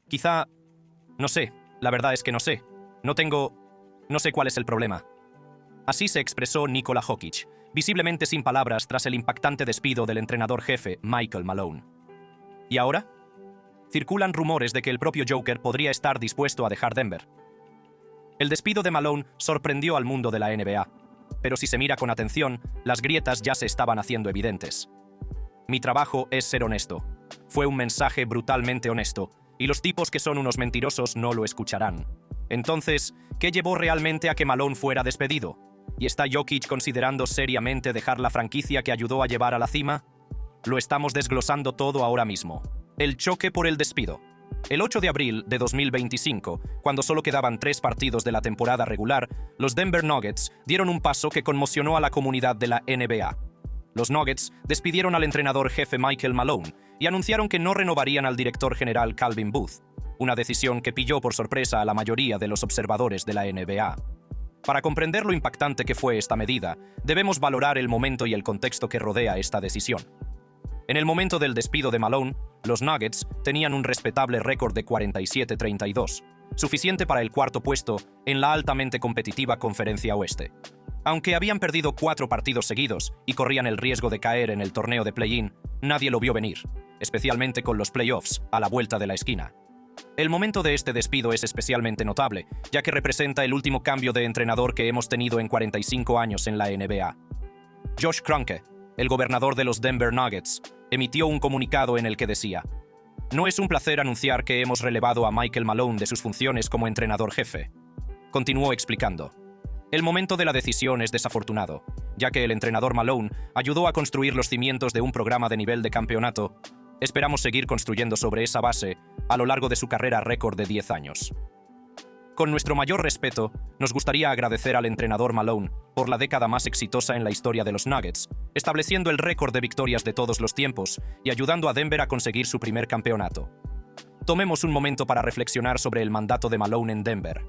Quizá... No sé, la verdad es que no sé. No sé cuál es el problema. Así se expresó Nikola Jokic, visiblemente sin palabras tras el impactante despido del entrenador jefe Michael Malone. ¿Y ahora? Circulan rumores de que el propio Joker podría estar dispuesto a dejar Denver. El despido de Malone sorprendió al mundo de la NBA, pero si se mira con atención, las grietas ya se estaban haciendo evidentes. Mi trabajo es ser honesto. Fue un mensaje brutalmente honesto, y los tipos que son unos mentirosos no lo escucharán. Entonces, ¿qué llevó realmente a que Malone fuera despedido? ¿Y está Jokic considerando seriamente dejar la franquicia que ayudó a llevar a la cima? Lo estamos desglosando todo ahora mismo. El choque por el despido. El 8 de abril de 2025, cuando solo quedaban 3 partidos de la temporada regular, los Denver Nuggets dieron un paso que conmocionó a la comunidad de la NBA. Los Nuggets despidieron al entrenador jefe Michael Malone y anunciaron que no renovarían al director general Calvin Booth, una decisión que pilló por sorpresa a la mayoría de los observadores de la NBA. Para comprender lo impactante que fue esta medida, debemos valorar el momento y el contexto que rodea esta decisión. En el momento del despido de Malone, los Nuggets tenían un respetable récord de 47-32, suficiente para el cuarto puesto en la altamente competitiva Conferencia Oeste. Aunque habían perdido 4 partidos seguidos y corrían el riesgo de caer en el torneo de play-in, nadie lo vio venir, especialmente con los playoffs a la vuelta de la esquina. El momento de este despido es especialmente notable, ya que representa el último cambio de entrenador que hemos tenido en 45 años en la NBA. Josh Kroenke, el gobernador de los Denver Nuggets, emitió un comunicado en el que decía: «No es un placer anunciar que hemos relevado a Michael Malone de sus funciones como entrenador jefe». Continuó explicando: «El momento de la decisión es desafortunado, ya que el entrenador Malone ayudó a construir los cimientos de un programa de nivel de campeonato. Esperamos seguir construyendo sobre esa base a lo largo de su carrera récord de 10 años. Con nuestro mayor respeto, nos gustaría agradecer al entrenador Malone por la década más exitosa en la historia de los Nuggets, estableciendo el récord de victorias de todos los tiempos y ayudando a Denver a conseguir su primer campeonato. Tomemos un momento para reflexionar sobre el mandato de Malone en Denver.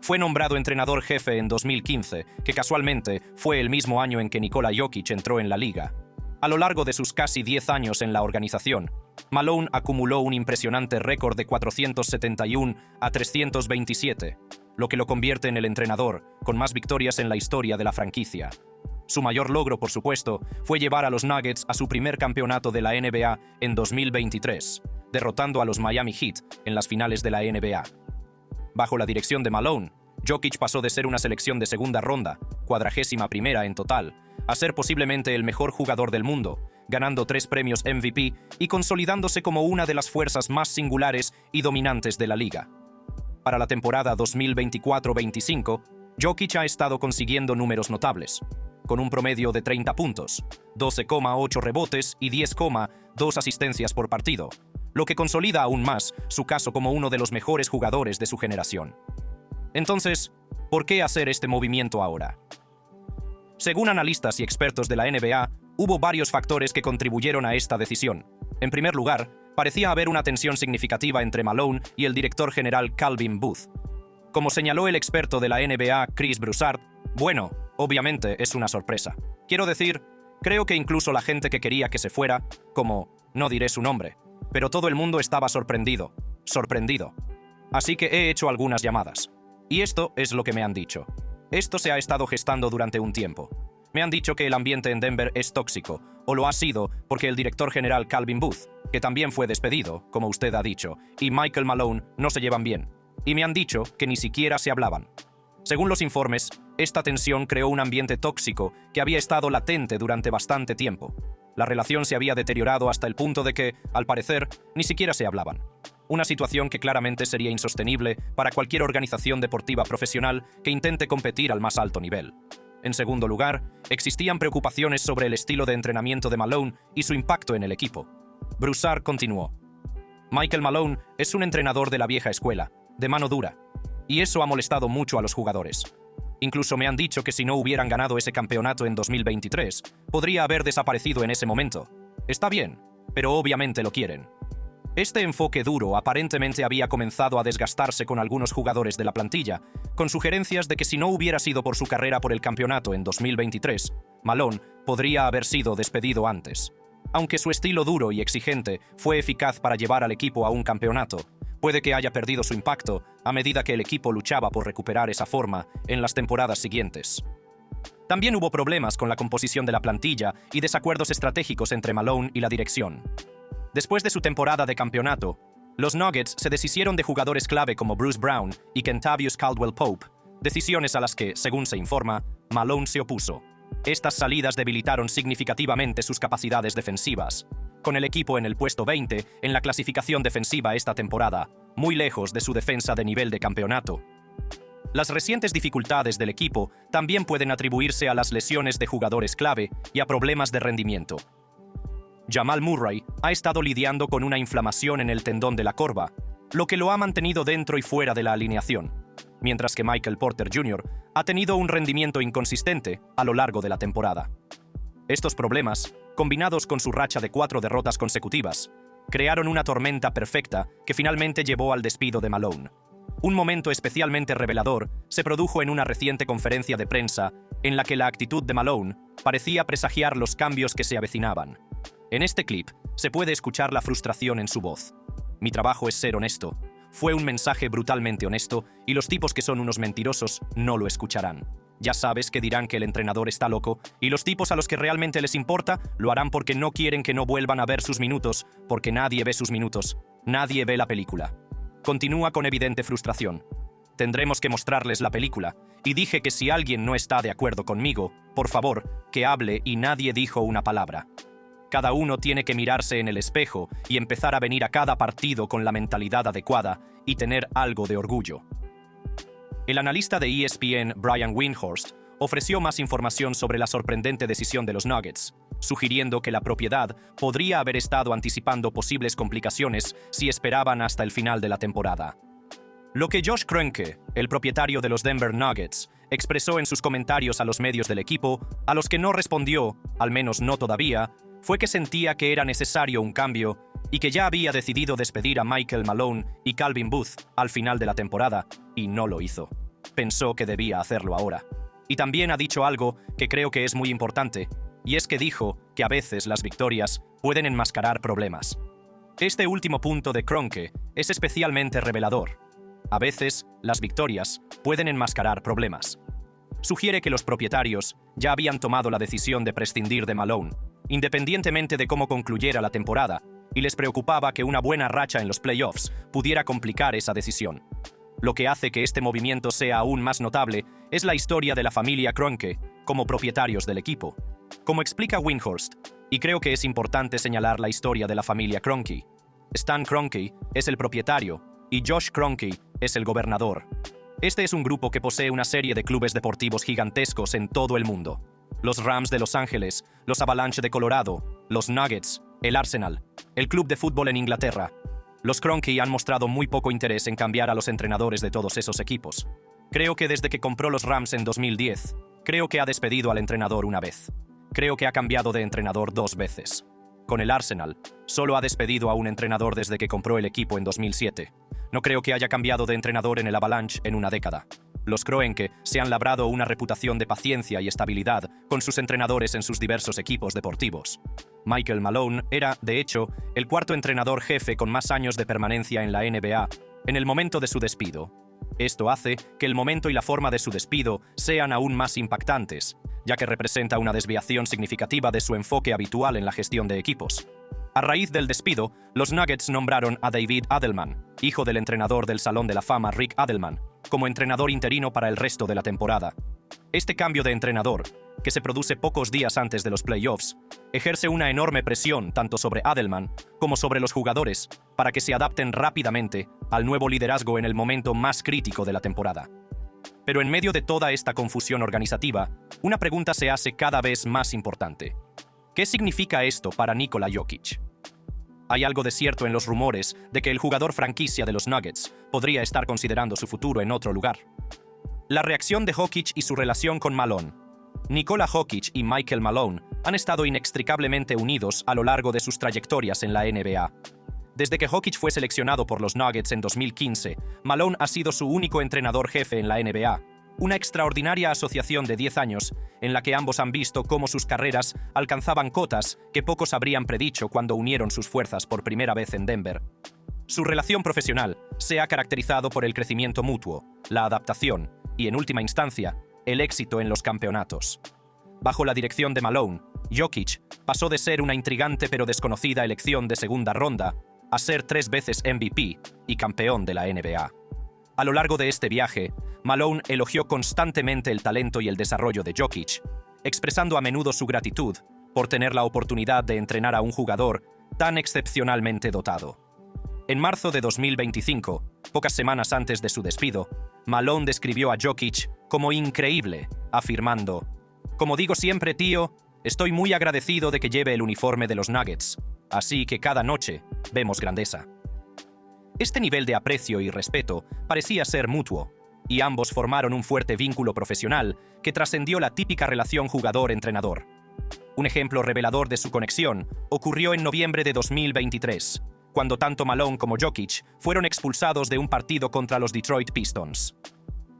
Fue nombrado entrenador jefe en 2015, que casualmente fue el mismo año en que Nikola Jokic entró en la liga. A lo largo de sus casi 10 años en la organización, Malone acumuló un impresionante récord de 471-327, lo que lo convierte en el entrenador con más victorias en la historia de la franquicia. Su mayor logro, por supuesto, fue llevar a los Nuggets a su primer campeonato de la NBA en 2023, derrotando a los Miami Heat en las finales de la NBA. Bajo la dirección de Malone, Jokic pasó de ser una selección de segunda ronda, 41ª en total, a ser posiblemente el mejor jugador del mundo, ganando 3 premios MVP y consolidándose como una de las fuerzas más singulares y dominantes de la liga. Para la temporada 2024-25, Jokic ha estado consiguiendo números notables, con un promedio de 30 puntos, 12,8 rebotes y 10,2 asistencias por partido, lo que consolida aún más su caso como uno de los mejores jugadores de su generación. Entonces, ¿por qué hacer este movimiento ahora? Según analistas y expertos de la NBA, hubo varios factores que contribuyeron a esta decisión. En primer lugar, parecía haber una tensión significativa entre Malone y el director general Calvin Booth. Como señaló el experto de la NBA Chris Broussard, bueno, obviamente es una sorpresa. Quiero decir, creo que incluso la gente que quería que se fuera, como, no diré su nombre, pero todo el mundo estaba sorprendido. Así que he hecho algunas llamadas. Y esto es lo que me han dicho. Esto se ha estado gestando durante un tiempo. Me han dicho que el ambiente en Denver es tóxico, o lo ha sido porque el director general Calvin Booth, que también fue despedido, como usted ha dicho, y Michael Malone no se llevan bien. Y me han dicho que ni siquiera se hablaban. Según los informes, esta tensión creó un ambiente tóxico que había estado latente durante bastante tiempo. La relación se había deteriorado hasta el punto de que, al parecer, ni siquiera se hablaban. Una situación que claramente sería insostenible para cualquier organización deportiva profesional que intente competir al más alto nivel. En segundo lugar, existían preocupaciones sobre el estilo de entrenamiento de Malone y su impacto en el equipo. Broussard continuó: Michael Malone es un entrenador de la vieja escuela, de mano dura, y eso ha molestado mucho a los jugadores. Incluso me han dicho que si no hubieran ganado ese campeonato en 2023, podría haber desaparecido en ese momento. Está bien, pero obviamente lo quieren. Este enfoque duro aparentemente había comenzado a desgastarse con algunos jugadores de la plantilla, con sugerencias de que si no hubiera sido por su carrera por el campeonato en 2023, Malone podría haber sido despedido antes. Aunque su estilo duro y exigente fue eficaz para llevar al equipo a un campeonato, Puede que haya perdido su impacto a medida que el equipo luchaba por recuperar esa forma en las temporadas siguientes. También hubo problemas con la composición de la plantilla y desacuerdos estratégicos entre Malone y la dirección. Después de su temporada de campeonato, los Nuggets se deshicieron de jugadores clave como Bruce Brown y Kentavious Caldwell-Pope, decisiones a las que, según se informa, Malone se opuso. Estas salidas debilitaron significativamente sus capacidades defensivas, con el equipo en el puesto 20 en la clasificación defensiva esta temporada, muy lejos de su defensa de nivel de campeonato. Las recientes dificultades del equipo también pueden atribuirse a las lesiones de jugadores clave y a problemas de rendimiento. Jamal Murray ha estado lidiando con una inflamación en el tendón de la corva, lo que lo ha mantenido dentro y fuera de la alineación, mientras que Michael Porter Jr. ha tenido un rendimiento inconsistente a lo largo de la temporada. Estos problemas, combinados con su racha de 4 derrotas consecutivas, crearon una tormenta perfecta que finalmente llevó al despido de Malone. Un momento especialmente revelador se produjo en una reciente conferencia de prensa en la que la actitud de Malone parecía presagiar los cambios que se avecinaban. En este clip se puede escuchar la frustración en su voz. Mi trabajo es ser honesto. Fue un mensaje brutalmente honesto y los tipos que son unos mentirosos no lo escucharán. Ya sabes que dirán que el entrenador está loco y los tipos a los que realmente les importa lo harán porque no quieren que no vuelvan a ver sus minutos, porque nadie ve sus minutos, nadie ve la película. Continúa con evidente frustración. Tendremos que mostrarles la película, y dije que si alguien no está de acuerdo conmigo, por favor, que hable y nadie dijo una palabra. Cada uno tiene que mirarse en el espejo y empezar a venir a cada partido con la mentalidad adecuada y tener algo de orgullo. El analista de ESPN, Brian Windhorst, ofreció más información sobre la sorprendente decisión de los Nuggets, sugiriendo que la propiedad podría haber estado anticipando posibles complicaciones si esperaban hasta el final de la temporada. Lo que Josh Kroenke, el propietario de los Denver Nuggets, expresó en sus comentarios a los medios del equipo, a los que no respondió, al menos no todavía, fue que sentía que era necesario un cambio y que ya había decidido despedir a Michael Malone y Calvin Booth al final de la temporada, y no lo hizo. Pensó que debía hacerlo ahora. Y también ha dicho algo que creo que es muy importante, y es que dijo que a veces las victorias pueden enmascarar problemas. Este último punto de Kroenke es especialmente revelador. A veces, las victorias pueden enmascarar problemas. Sugiere que los propietarios ya habían tomado la decisión de prescindir de Malone, independientemente de cómo concluyera la temporada, y les preocupaba que una buena racha en los playoffs pudiera complicar esa decisión. Lo que hace que este movimiento sea aún más notable es la historia de la familia Kroenke como propietarios del equipo. Como explica Windhorst, y creo que es importante señalar la historia de la familia Kroenke. Stan Kroenke es el propietario y Josh Kroenke es el gobernador. Este es un grupo que posee una serie de clubes deportivos gigantescos en todo el mundo. Los Rams de Los Ángeles, los Avalanche de Colorado, los Nuggets, el Arsenal, el club de fútbol en Inglaterra. Los Kroenke han mostrado muy poco interés en cambiar a los entrenadores de todos esos equipos. Creo que desde que compró los Rams en 2010, creo que ha despedido al entrenador una vez. Creo que ha cambiado de entrenador 2 veces. Con el Arsenal, solo ha despedido a un entrenador desde que compró el equipo en 2007. No creo que haya cambiado de entrenador en el Avalanche en una década. Los Kroenke se han labrado una reputación de paciencia y estabilidad con sus entrenadores en sus diversos equipos deportivos. Michael Malone era, de hecho, el 4º entrenador jefe con más años de permanencia en la NBA en el momento de su despido. Esto hace que el momento y la forma de su despido sean aún más impactantes, ya que representa una desviación significativa de su enfoque habitual en la gestión de equipos. A raíz del despido, los Nuggets nombraron a David Adelman, hijo del entrenador del Salón de la Fama Rick Adelman, como entrenador interino para el resto de la temporada. Este cambio de entrenador, que se produce pocos días antes de los playoffs, ejerce una enorme presión tanto sobre Adelman como sobre los jugadores para que se adapten rápidamente al nuevo liderazgo en el momento más crítico de la temporada. Pero en medio de toda esta confusión organizativa, una pregunta se hace cada vez más importante. ¿Qué significa esto para Nikola Jokic? Hay algo de cierto en los rumores de que el jugador franquicia de los Nuggets podría estar considerando su futuro en otro lugar. La reacción de Jokic y su relación con Malone. Nikola Jokic y Michael Malone han estado inextricablemente unidos a lo largo de sus trayectorias en la NBA. Desde que Jokic fue seleccionado por los Nuggets en 2015, Malone ha sido su único entrenador jefe en la NBA. Una extraordinaria asociación de 10 años en la que ambos han visto cómo sus carreras alcanzaban cotas que pocos habrían predicho cuando unieron sus fuerzas por primera vez en Denver. Su relación profesional se ha caracterizado por el crecimiento mutuo, la adaptación y, en última instancia, el éxito en los campeonatos. Bajo la dirección de Malone, Jokic pasó de ser una intrigante pero desconocida elección de segunda ronda a ser 3 veces MVP y campeón de la NBA. A lo largo de este viaje, Malone elogió constantemente el talento y el desarrollo de Jokic, expresando a menudo su gratitud por tener la oportunidad de entrenar a un jugador tan excepcionalmente dotado. En marzo de 2025, pocas semanas antes de su despido, Malone describió a Jokic como increíble, afirmando: «Como digo siempre, tío, estoy muy agradecido de que lleve el uniforme de los Nuggets, así que cada noche vemos grandeza». Este nivel de aprecio y respeto parecía ser mutuo, y ambos formaron un fuerte vínculo profesional que trascendió la típica relación jugador-entrenador. Un ejemplo revelador de su conexión ocurrió en noviembre de 2023, cuando tanto Malone como Jokic fueron expulsados de un partido contra los Detroit Pistons.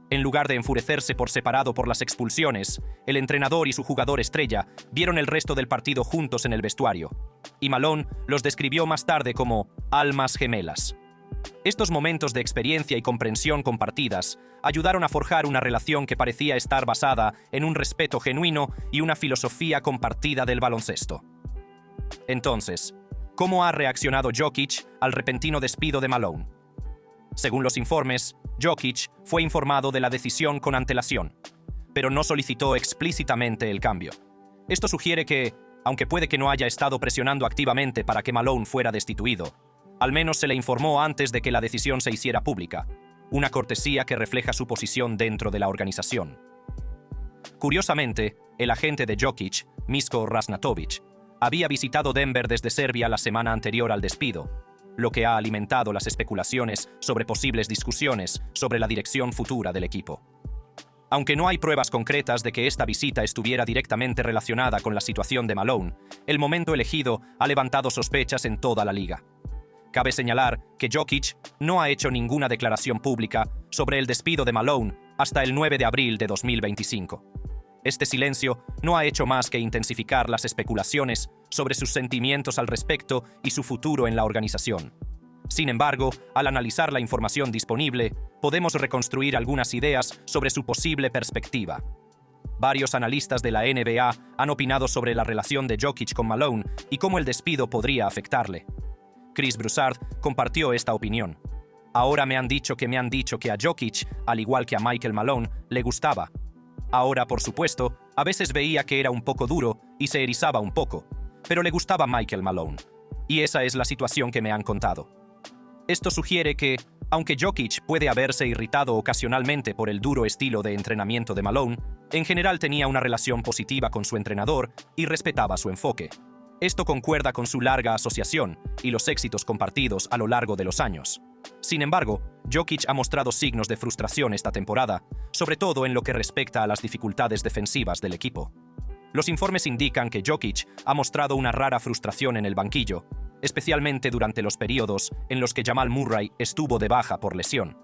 En lugar de enfurecerse por separado por las expulsiones, el entrenador y su jugador estrella vieron el resto del partido juntos en el vestuario, y Malone los describió más tarde como almas gemelas. Estos momentos de experiencia y comprensión compartidas ayudaron a forjar una relación que parecía estar basada en un respeto genuino y una filosofía compartida del baloncesto. Entonces, ¿cómo ha reaccionado Jokic al repentino despido de Malone? Según los informes, Jokic fue informado de la decisión con antelación, pero no solicitó explícitamente el cambio. Esto sugiere que, aunque puede que no haya estado presionando activamente para que Malone fuera destituido, al menos se le informó antes de que la decisión se hiciera pública, una cortesía que refleja su posición dentro de la organización. Curiosamente, el agente de Jokic, Misko Rasnatovic, había visitado Denver desde Serbia la semana anterior al despido, lo que ha alimentado las especulaciones sobre posibles discusiones sobre la dirección futura del equipo. Aunque no hay pruebas concretas de que esta visita estuviera directamente relacionada con la situación de Malone, el momento elegido ha levantado sospechas en toda la liga. Cabe señalar que Jokic no ha hecho ninguna declaración pública sobre el despido de Malone hasta el 9 de abril de 2025. Este silencio no ha hecho más que intensificar las especulaciones sobre sus sentimientos al respecto y su futuro en la organización. Sin embargo, al analizar la información disponible, podemos reconstruir algunas ideas sobre su posible perspectiva. Varios analistas de la NBA han opinado sobre la relación de Jokic con Malone y cómo el despido podría afectarle. Chris Broussard compartió esta opinión. Ahora me han dicho que a Jokic, al igual que a Michael Malone, le gustaba. Ahora, por supuesto, a veces veía que era un poco duro y se erizaba un poco, pero le gustaba Michael Malone. Y esa es la situación que me han contado. Esto sugiere que, aunque Jokic puede haberse irritado ocasionalmente por el duro estilo de entrenamiento de Malone, en general tenía una relación positiva con su entrenador y respetaba su enfoque. Esto concuerda con su larga asociación y los éxitos compartidos a lo largo de los años. Sin embargo, Jokic ha mostrado signos de frustración esta temporada, sobre todo en lo que respecta a las dificultades defensivas del equipo. Los informes indican que Jokic ha mostrado una rara frustración en el banquillo, especialmente durante los periodos en los que Jamal Murray estuvo de baja por lesión.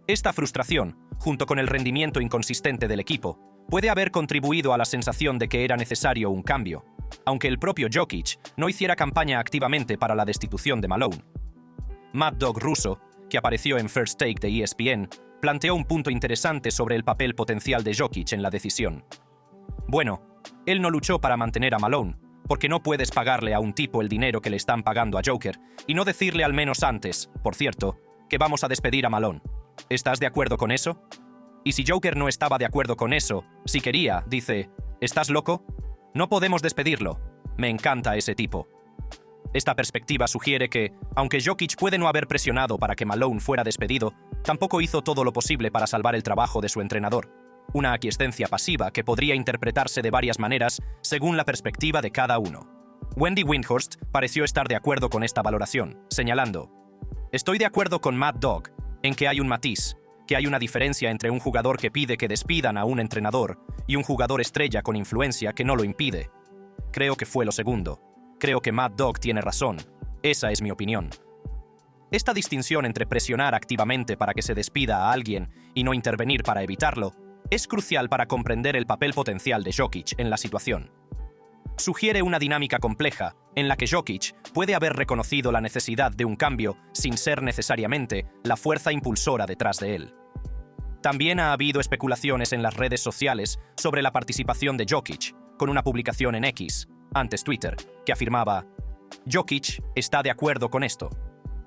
Esta frustración, junto con el rendimiento inconsistente del equipo, puede haber contribuido a la sensación de que era necesario un cambio, aunque el propio Jokic no hiciera campaña activamente para la destitución de Malone. Mad Dog Russo, que apareció en First Take de ESPN, planteó un punto interesante sobre el papel potencial de Jokic en la decisión. Bueno, él no luchó para mantener a Malone, porque no puedes pagarle a un tipo el dinero que le están pagando a Joker y no decirle al menos antes, por cierto, que vamos a despedir a Malone. ¿Estás de acuerdo con eso? Y si Joker no estaba de acuerdo con eso, si quería, dice, ¿estás loco? No podemos despedirlo. Me encanta ese tipo. Esta perspectiva sugiere que, aunque Jokic puede no haber presionado para que Malone fuera despedido, tampoco hizo todo lo posible para salvar el trabajo de su entrenador. Una aquiescencia pasiva que podría interpretarse de varias maneras según la perspectiva de cada uno. Wendy Windhorst pareció estar de acuerdo con esta valoración, señalando: «Estoy de acuerdo con Mad Dog en que hay un matiz, que hay una diferencia entre un jugador que pide que despidan a un entrenador y un jugador estrella con influencia que no lo impide. Creo que fue lo segundo. Creo que Mad Dog tiene razón. Esa es mi opinión». Esta distinción entre presionar activamente para que se despida a alguien y no intervenir para evitarlo es crucial para comprender el papel potencial de Jokic en la situación. sugiere una dinámica compleja en la que Jokic puede haber reconocido la necesidad de un cambio sin ser necesariamente la fuerza impulsora detrás de él. También ha habido especulaciones en las redes sociales sobre la participación de Jokic, con una publicación en X, antes Twitter, que afirmaba: Jokic está de acuerdo con esto.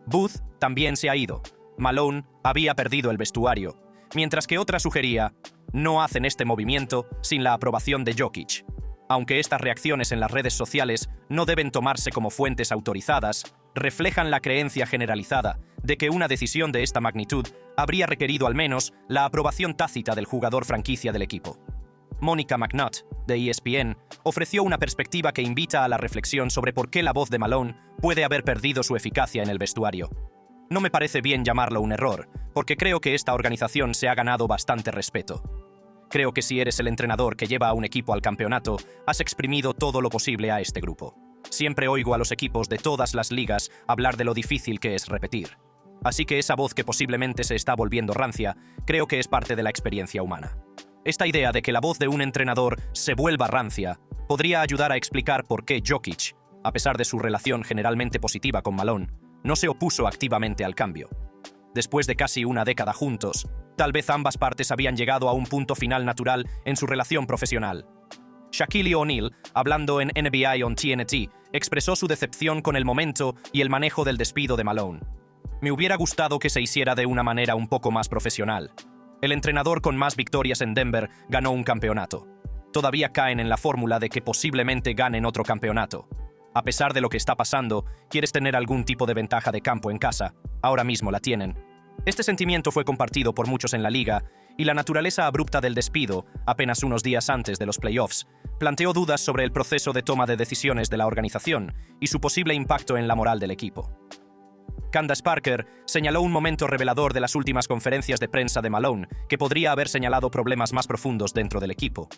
Booth también se ha ido. Malone había perdido el vestuario, mientras que otra sugería: no hacen este movimiento sin la aprobación de Jokic. Aunque estas reacciones en las redes sociales no deben tomarse como fuentes autorizadas, reflejan la creencia generalizada de que una decisión de esta magnitud habría requerido al menos la aprobación tácita del jugador franquicia del equipo. Monica McNutt, de ESPN, ofreció una perspectiva que invita a la reflexión sobre por qué la voz de Malone puede haber perdido su eficacia en el vestuario. No me parece bien llamarlo un error, porque creo que esta organización se ha ganado bastante respeto. Creo que si eres el entrenador que lleva a un equipo al campeonato, has exprimido todo lo posible a este grupo. Siempre oigo a los equipos de todas las ligas hablar de lo difícil que es repetir. Así que esa voz que posiblemente se está volviendo rancia, creo que es parte de la experiencia humana. Esta idea de que la voz de un entrenador se vuelva rancia podría ayudar a explicar por qué Jokic, a pesar de su relación generalmente positiva con Malone, no se opuso activamente al cambio. Después de casi una década juntos, tal vez ambas partes habían llegado a un punto final natural en su relación profesional. Shaquille O'Neal, hablando en NBA on TNT, expresó su decepción con el momento y el manejo del despido de Malone. Me hubiera gustado que se hiciera de una manera un poco más profesional. El entrenador con más victorias en Denver ganó un campeonato. Todavía caen en la fórmula de que posiblemente ganen otro campeonato. A pesar de lo que está pasando, quieres tener algún tipo de ventaja de campo en casa. Ahora mismo la tienen. Este sentimiento fue compartido por muchos en la liga, y la naturaleza abrupta del despido, apenas unos días antes de los playoffs, planteó dudas sobre el proceso de toma de decisiones de la organización y su posible impacto en la moral del equipo. Candace Parker señaló un momento revelador de las últimas conferencias de prensa de Malone, que podría haber señalado problemas más profundos dentro del equipo.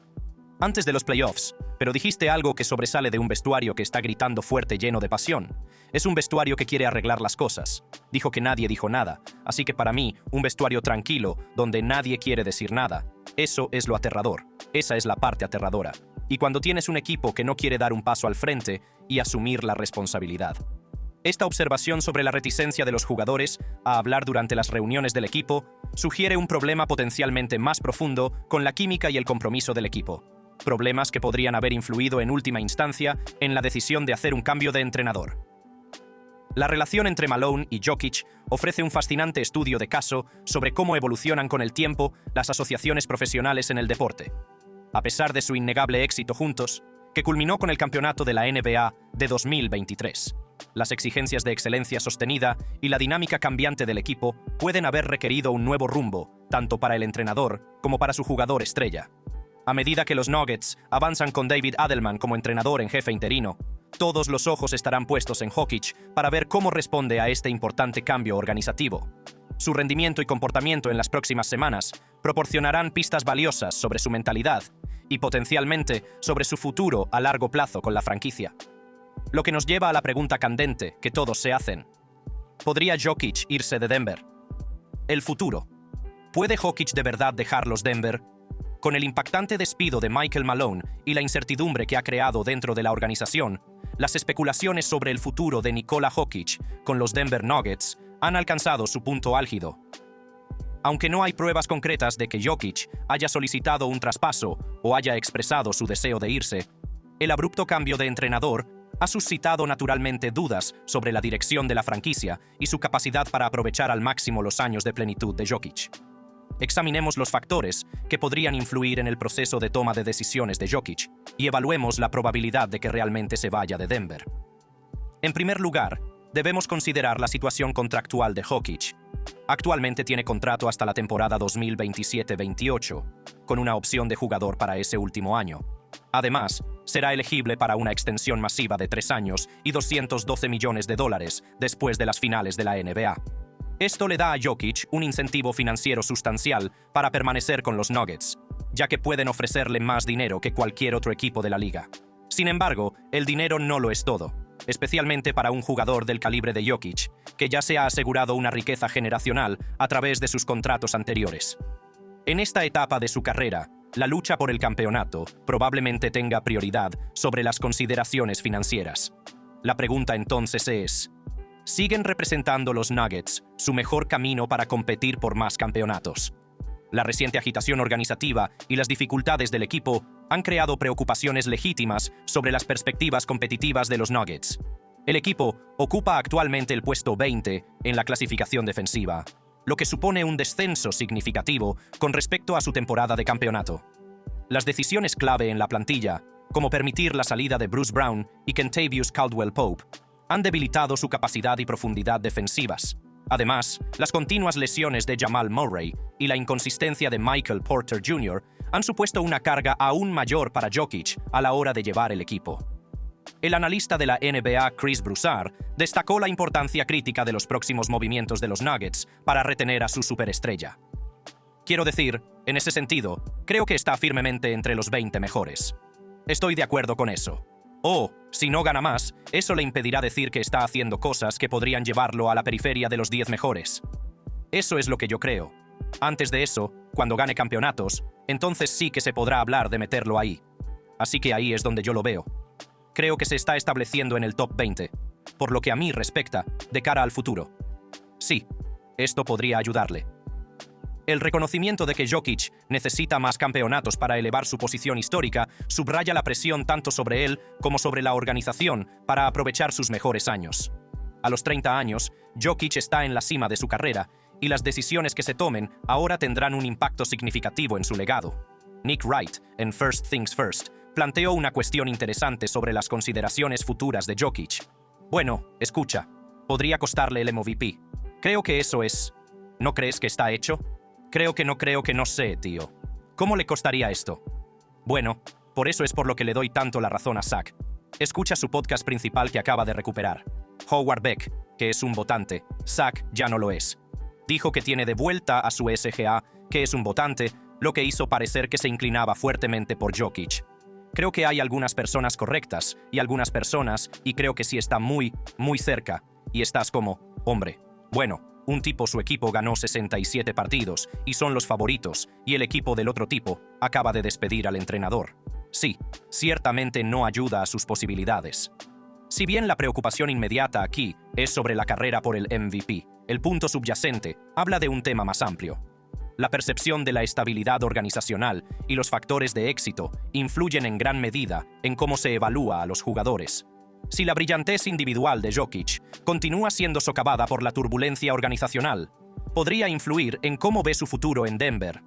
Antes de los playoffs, pero dijiste algo que sobresale de un vestuario que está gritando fuerte lleno de pasión. Es un vestuario que quiere arreglar las cosas. Dijo que nadie dijo nada, así que para mí, un vestuario tranquilo, donde nadie quiere decir nada. Eso es lo aterrador. Esa es la parte aterradora. Y cuando tienes un equipo que no quiere dar un paso al frente y asumir la responsabilidad. Esta observación sobre la reticencia de los jugadores a hablar durante las reuniones del equipo sugiere un problema potencialmente más profundo con la química y el compromiso del equipo. Problemas que podrían haber influido en última instancia en la decisión de hacer un cambio de entrenador. La relación entre Malone y Jokic ofrece un fascinante estudio de caso sobre cómo evolucionan con el tiempo las asociaciones profesionales en el deporte. A pesar de su innegable éxito juntos, que culminó con el campeonato de la NBA de 2023. Las exigencias de excelencia sostenida y la dinámica cambiante del equipo pueden haber requerido un nuevo rumbo, tanto para el entrenador como para su jugador estrella. A medida que los Nuggets avanzan con David Adelman como entrenador en jefe interino, todos los ojos estarán puestos en Jokic para ver cómo responde a este importante cambio organizativo. Su rendimiento y comportamiento en las próximas semanas proporcionarán pistas valiosas sobre su mentalidad y potencialmente sobre su futuro a largo plazo con la franquicia. Lo que nos lleva a la pregunta candente que todos se hacen. ¿Podría Jokic irse de Denver? El futuro. ¿Puede Jokic de verdad dejar los Denver? Con el impactante despido de Michael Malone y la incertidumbre que ha creado dentro de la organización, las especulaciones sobre el futuro de Nikola Jokic con los Denver Nuggets han alcanzado su punto álgido. Aunque no hay pruebas concretas de que Jokic haya solicitado un traspaso o haya expresado su deseo de irse, el abrupto cambio de entrenador ha suscitado naturalmente dudas sobre la dirección de la franquicia y su capacidad para aprovechar al máximo los años de plenitud de Jokic. Examinemos los factores que podrían influir en el proceso de toma de decisiones de Jokic y evaluemos la probabilidad de que realmente se vaya de Denver. En primer lugar, debemos considerar la situación contractual de Jokic. Actualmente tiene contrato hasta la temporada 2027-28, con una opción de jugador para ese último año. Además, será elegible para una extensión masiva de 3 años y $212 millones después de las finales de la NBA. Esto le da a Jokic un incentivo financiero sustancial para permanecer con los Nuggets, ya que pueden ofrecerle más dinero que cualquier otro equipo de la liga. Sin embargo, el dinero no lo es todo, especialmente para un jugador del calibre de Jokic, que ya se ha asegurado una riqueza generacional a través de sus contratos anteriores. En esta etapa de su carrera, la lucha por el campeonato probablemente tenga prioridad sobre las consideraciones financieras. La pregunta entonces es, ¿siguen representando los Nuggets su mejor camino para competir por más campeonatos? La reciente agitación organizativa y las dificultades del equipo han creado preocupaciones legítimas sobre las perspectivas competitivas de los Nuggets. El equipo ocupa actualmente el puesto 20 en la clasificación defensiva, lo que supone un descenso significativo con respecto a su temporada de campeonato. Las decisiones clave en la plantilla, como permitir la salida de Bruce Brown y Kentavious Caldwell-Pope, han debilitado su capacidad y profundidad defensivas. Además, las continuas lesiones de Jamal Murray y la inconsistencia de Michael Porter Jr. han supuesto una carga aún mayor para Jokic a la hora de llevar el equipo. El analista de la NBA, Chris Broussard, destacó la importancia crítica de los próximos movimientos de los Nuggets para retener a su superestrella. Quiero decir, en ese sentido, creo que está firmemente entre los 20 mejores. Estoy de acuerdo con eso. Si no gana más, eso le impedirá decir que está haciendo cosas que podrían llevarlo a la periferia de los 10 mejores. Eso es lo que yo creo. Antes de eso, cuando gane campeonatos, entonces sí que se podrá hablar de meterlo ahí. Así que ahí es donde yo lo veo. Creo que se está estableciendo en el top 20, por lo que a mí respecta, de cara al futuro. Sí, esto podría ayudarle. El reconocimiento de que Jokic necesita más campeonatos para elevar su posición histórica subraya la presión tanto sobre él como sobre la organización para aprovechar sus mejores años. A los 30 años, Jokic está en la cima de su carrera y las decisiones que se tomen ahora tendrán un impacto significativo en su legado. Nick Wright, en First Things First, planteó una cuestión interesante sobre las consideraciones futuras de Jokic. Bueno, escucha, podría costarle el MVP. Creo que eso es... ¿No crees que está hecho? Creo que no sé, tío. ¿Cómo le costaría esto? Bueno, por eso es por lo que le doy tanto la razón a Zach. Escucha su podcast principal que acaba de recuperar. Howard Beck, que es un votante, Zach ya no lo es. Dijo que tiene de vuelta a su SGA, que es un votante, lo que hizo parecer que se inclinaba fuertemente por Jokic. Creo que hay algunas personas correctas y algunas personas, y creo que sí está muy, muy cerca, y estás como, hombre, bueno, un tipo su equipo ganó 67 partidos y son los favoritos, y el equipo del otro tipo acaba de despedir al entrenador. Sí, ciertamente no ayuda a sus posibilidades. Si bien la preocupación inmediata aquí es sobre la carrera por el MVP, el punto subyacente habla de un tema más amplio. La percepción de la estabilidad organizacional y los factores de éxito influyen en gran medida en cómo se evalúa a los jugadores. Si la brillantez individual de Jokic continúa siendo socavada por la turbulencia organizacional, podría influir en cómo ve su futuro en Denver.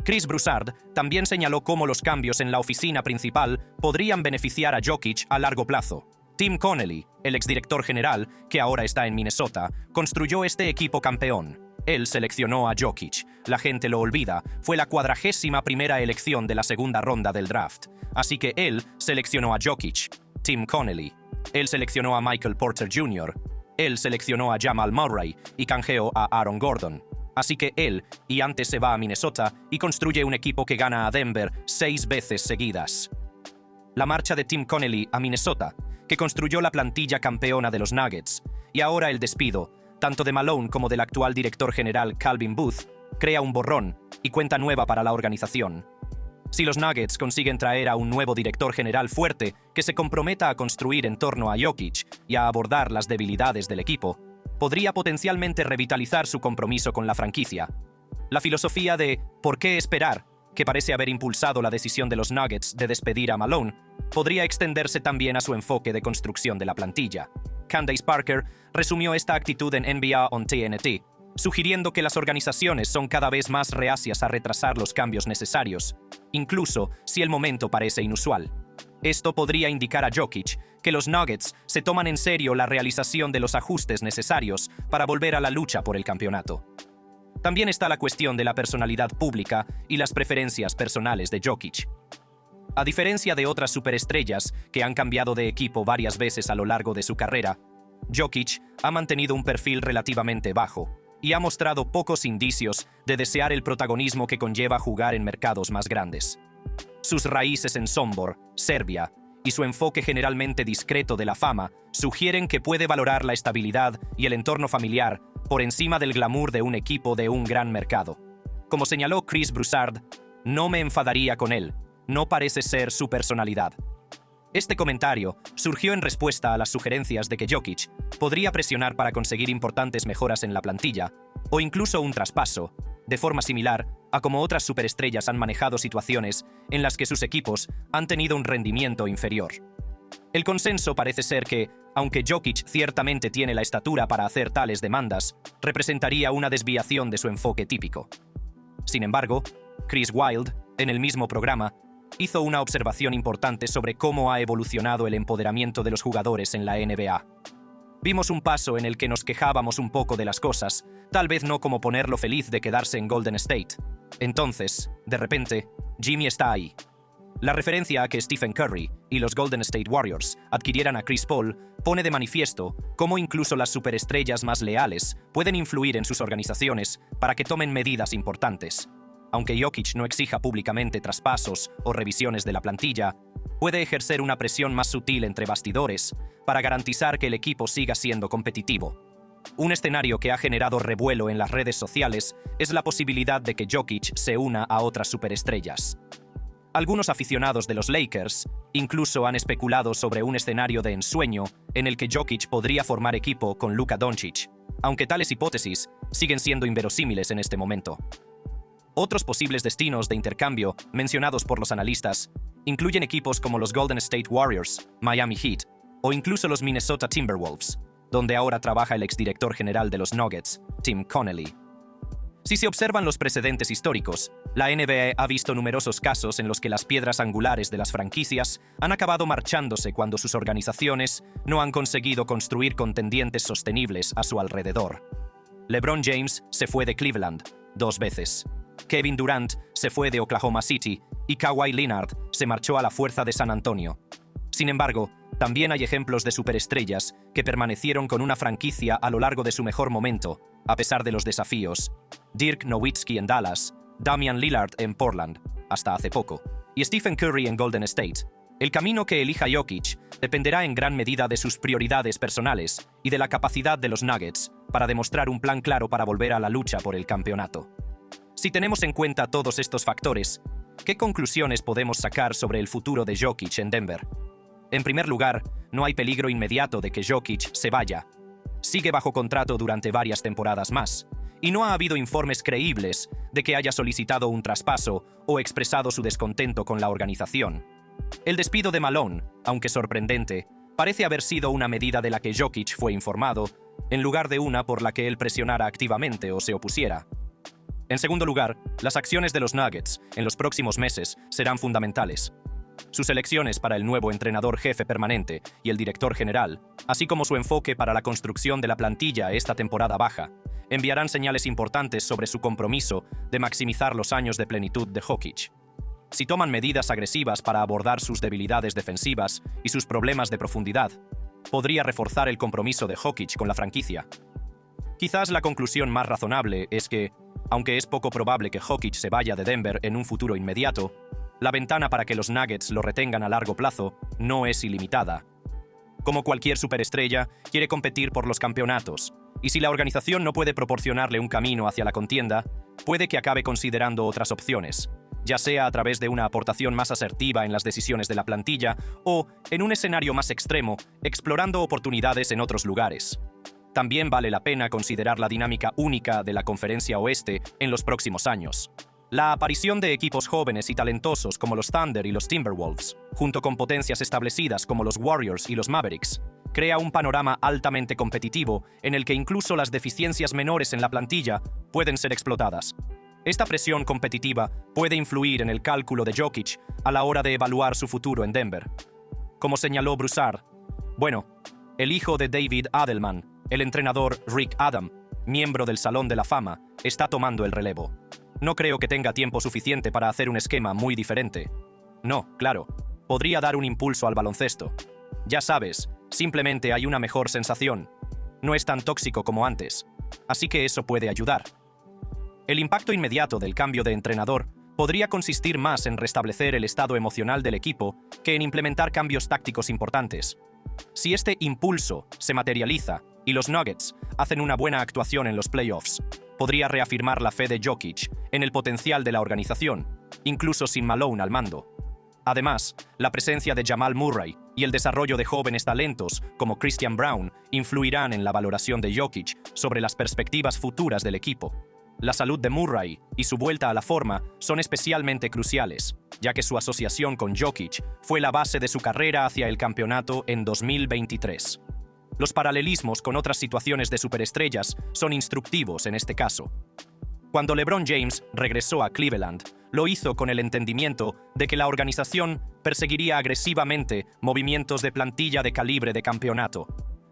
Chris Broussard también señaló cómo los cambios en la oficina principal podrían beneficiar a Jokic a largo plazo. Tim Connelly, el exdirector general, que ahora está en Minnesota, construyó este equipo campeón. Él seleccionó a Jokic. La gente lo olvida, fue la 41ª elección de la segunda ronda del draft. Así que él seleccionó a Jokic. Tim Connelly. Él seleccionó a Michael Porter Jr., él seleccionó a Jamal Murray y canjeó a Aaron Gordon. Así que él, y antes se va a Minnesota y construye un equipo que gana a Denver 6 veces seguidas. La marcha de Tim Connelly a Minnesota, que construyó la plantilla campeona de los Nuggets, y ahora el despido, tanto de Malone como del actual director general Calvin Booth, crea un borrón y cuenta nueva para la organización. Si los Nuggets consiguen traer a un nuevo director general fuerte que se comprometa a construir en torno a Jokic y a abordar las debilidades del equipo, podría potencialmente revitalizar su compromiso con la franquicia. La filosofía de ¿por qué esperar?, que parece haber impulsado la decisión de los Nuggets de despedir a Malone, podría extenderse también a su enfoque de construcción de la plantilla. Candace Parker resumió esta actitud en NBA on TNT, sugiriendo que las organizaciones son cada vez más reacias a retrasar los cambios necesarios, incluso si el momento parece inusual. Esto podría indicar a Jokic que los Nuggets se toman en serio la realización de los ajustes necesarios para volver a la lucha por el campeonato. También está la cuestión de la personalidad pública y las preferencias personales de Jokic. A diferencia de otras superestrellas que han cambiado de equipo varias veces a lo largo de su carrera, Jokic ha mantenido un perfil relativamente bajo y ha mostrado pocos indicios de desear el protagonismo que conlleva jugar en mercados más grandes. Sus raíces en Sombor, Serbia, y su enfoque generalmente discreto de la fama sugieren que puede valorar la estabilidad y el entorno familiar por encima del glamour de un equipo de un gran mercado. Como señaló Chris Broussard, No me enfadaría con él. No parece ser su personalidad. Este comentario surgió en respuesta a las sugerencias de que Jokic podría presionar para conseguir importantes mejoras en la plantilla, o incluso un traspaso, de forma similar a como otras superestrellas han manejado situaciones en las que sus equipos han tenido un rendimiento inferior. El consenso parece ser que, aunque Jokic ciertamente tiene la estatura para hacer tales demandas, representaría una desviación de su enfoque típico. Sin embargo, Chris Wilde, en el mismo programa, hizo una observación importante sobre cómo ha evolucionado el empoderamiento de los jugadores en la NBA. Vimos un paso en el que nos quejábamos un poco de las cosas, tal vez no como ponerlo feliz de quedarse en Golden State. Entonces, de repente, Jimmy está ahí. La referencia a que Stephen Curry y los Golden State Warriors adquirieran a Chris Paul pone de manifiesto cómo incluso las superestrellas más leales pueden influir en sus organizaciones para que tomen medidas importantes. Aunque Jokic no exija públicamente traspasos o revisiones de la plantilla, puede ejercer una presión más sutil entre bastidores para garantizar que el equipo siga siendo competitivo. Un escenario que ha generado revuelo en las redes sociales es la posibilidad de que Jokic se una a otras superestrellas. Algunos aficionados de los Lakers incluso han especulado sobre un escenario de ensueño en el que Jokic podría formar equipo con Luka Doncic, aunque tales hipótesis siguen siendo inverosímiles en este momento. Otros posibles destinos de intercambio mencionados por los analistas incluyen equipos como los Golden State Warriors, Miami Heat o incluso los Minnesota Timberwolves, donde ahora trabaja el exdirector general de los Nuggets, Tim Connelly. Si se observan los precedentes históricos, la NBA ha visto numerosos casos en los que las piedras angulares de las franquicias han acabado marchándose cuando sus organizaciones no han conseguido construir contendientes sostenibles a su alrededor. LeBron James se fue de Cleveland 2 veces. Kevin Durant se fue de Oklahoma City y Kawhi Leonard se marchó a la Fuerza de San Antonio. Sin embargo, también hay ejemplos de superestrellas que permanecieron con una franquicia a lo largo de su mejor momento, a pesar de los desafíos. Dirk Nowitzki en Dallas, Damian Lillard en Portland, hasta hace poco, y Stephen Curry en Golden State. El camino que elija Jokic dependerá en gran medida de sus prioridades personales y de la capacidad de los Nuggets para demostrar un plan claro para volver a la lucha por el campeonato. Si tenemos en cuenta todos estos factores, ¿qué conclusiones podemos sacar sobre el futuro de Jokic en Denver? En primer lugar, no hay peligro inmediato de que Jokic se vaya. Sigue bajo contrato durante varias temporadas más, y no ha habido informes creíbles de que haya solicitado un traspaso o expresado su descontento con la organización. El despido de Malone, aunque sorprendente, parece haber sido una medida de la que Jokic fue informado, en lugar de una por la que él presionara activamente o se opusiera. En segundo lugar, las acciones de los Nuggets en los próximos meses serán fundamentales. Sus elecciones para el nuevo entrenador jefe permanente y el director general, así como su enfoque para la construcción de la plantilla esta temporada baja, enviarán señales importantes sobre su compromiso de maximizar los años de plenitud de Jokic. Si toman medidas agresivas para abordar sus debilidades defensivas y sus problemas de profundidad, podría reforzar el compromiso de Jokic con la franquicia. Quizás la conclusión más razonable es que, aunque es poco probable que Jokic se vaya de Denver en un futuro inmediato, la ventana para que los Nuggets lo retengan a largo plazo no es ilimitada. Como cualquier superestrella, quiere competir por los campeonatos, y si la organización no puede proporcionarle un camino hacia la contienda, puede que acabe considerando otras opciones, ya sea a través de una aportación más asertiva en las decisiones de la plantilla o, en un escenario más extremo, explorando oportunidades en otros lugares. También vale la pena considerar la dinámica única de la Conferencia Oeste en los próximos años. La aparición de equipos jóvenes y talentosos como los Thunder y los Timberwolves, junto con potencias establecidas como los Warriors y los Mavericks, crea un panorama altamente competitivo en el que incluso las deficiencias menores en la plantilla pueden ser explotadas. Esta presión competitiva puede influir en el cálculo de Jokic a la hora de evaluar su futuro en Denver. Como señaló Broussard, el hijo de David Adelman, el entrenador Rick Adam, miembro del Salón de la Fama, está tomando el relevo. No creo que tenga tiempo suficiente para hacer un esquema muy diferente. No, claro, podría dar un impulso al baloncesto. Ya sabes, simplemente hay una mejor sensación. No es tan tóxico como antes, así que eso puede ayudar. El impacto inmediato del cambio de entrenador podría consistir más en restablecer el estado emocional del equipo que en implementar cambios tácticos importantes. Si este impulso se materializa y los Nuggets hacen una buena actuación en los playoffs, podría reafirmar la fe de Jokic en el potencial de la organización incluso sin Malone al mando. Además, la presencia de Jamal Murray y el desarrollo de jóvenes talentos como Christian Braun influirán en la valoración de Jokic sobre las perspectivas futuras del equipo. La salud de Murray y su vuelta a la forma son especialmente cruciales, ya que su asociación con Jokic fue la base de su carrera hacia el campeonato en 2023. Los paralelismos con otras situaciones de superestrellas son instructivos en este caso. Cuando LeBron James regresó a Cleveland, lo hizo con el entendimiento de que la organización perseguiría agresivamente movimientos de plantilla de calibre de campeonato.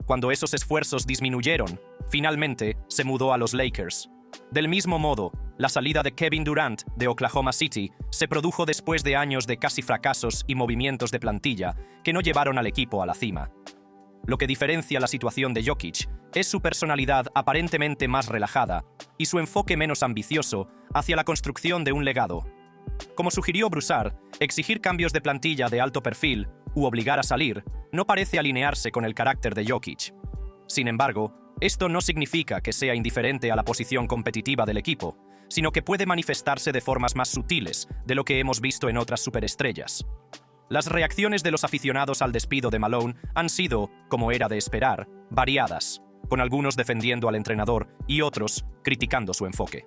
Cuando esos esfuerzos disminuyeron, finalmente se mudó a los Lakers. Del mismo modo, la salida de Kevin Durant de Oklahoma City se produjo después de años de casi fracasos y movimientos de plantilla que no llevaron al equipo a la cima. Lo que diferencia la situación de Jokic es su personalidad aparentemente más relajada y su enfoque menos ambicioso hacia la construcción de un legado. Como sugirió Broussard, exigir cambios de plantilla de alto perfil u obligar a salir no parece alinearse con el carácter de Jokic. Sin embargo, esto no significa que sea indiferente a la posición competitiva del equipo, sino que puede manifestarse de formas más sutiles de lo que hemos visto en otras superestrellas. Las reacciones de los aficionados al despido de Malone han sido, como era de esperar, variadas, con algunos defendiendo al entrenador y otros criticando su enfoque.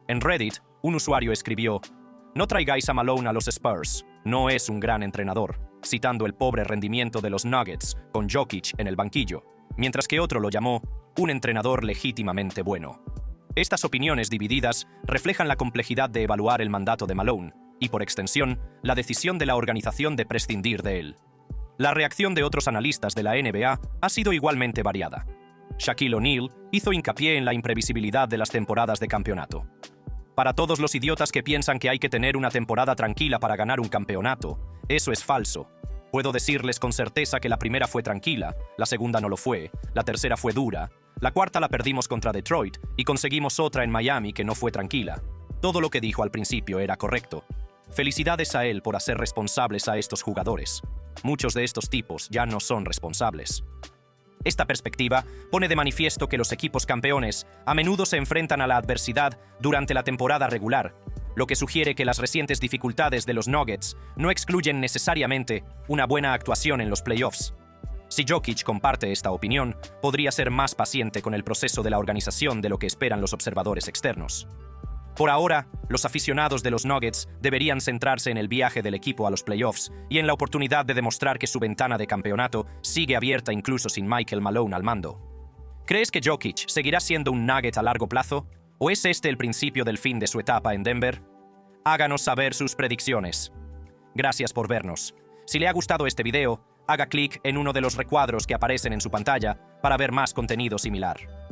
En Reddit, un usuario escribió: "No traigáis a Malone a los Spurs, no es un gran entrenador", citando el pobre rendimiento de los Nuggets con Jokic en el banquillo, mientras que otro lo llamó un entrenador legítimamente bueno. Estas opiniones divididas reflejan la complejidad de evaluar el mandato de Malone, y por extensión, la decisión de la organización de prescindir de él. La reacción de otros analistas de la NBA ha sido igualmente variada. Shaquille O'Neal hizo hincapié en la imprevisibilidad de las temporadas de campeonato. Para todos los idiotas que piensan que hay que tener una temporada tranquila para ganar un campeonato, eso es falso. Puedo decirles con certeza que la primera fue tranquila, la segunda no lo fue, la tercera fue dura, la cuarta la perdimos contra Detroit y conseguimos otra en Miami que no fue tranquila. Todo lo que dijo al principio era correcto. Felicidades a él por hacer responsables a estos jugadores. Muchos de estos tipos ya no son responsables. Esta perspectiva pone de manifiesto que los equipos campeones a menudo se enfrentan a la adversidad durante la temporada regular, lo que sugiere que las recientes dificultades de los Nuggets no excluyen necesariamente una buena actuación en los playoffs. Si Jokic comparte esta opinión, podría ser más paciente con el proceso de la organización de lo que esperan los observadores externos. Por ahora, los aficionados de los Nuggets deberían centrarse en el viaje del equipo a los playoffs y en la oportunidad de demostrar que su ventana de campeonato sigue abierta incluso sin Michael Malone al mando. ¿Crees que Jokic seguirá siendo un Nugget a largo plazo? ¿O es este el principio del fin de su etapa en Denver? Háganos saber sus predicciones. Gracias por vernos. Si le ha gustado este video, haga clic en uno de los recuadros que aparecen en su pantalla para ver más contenido similar.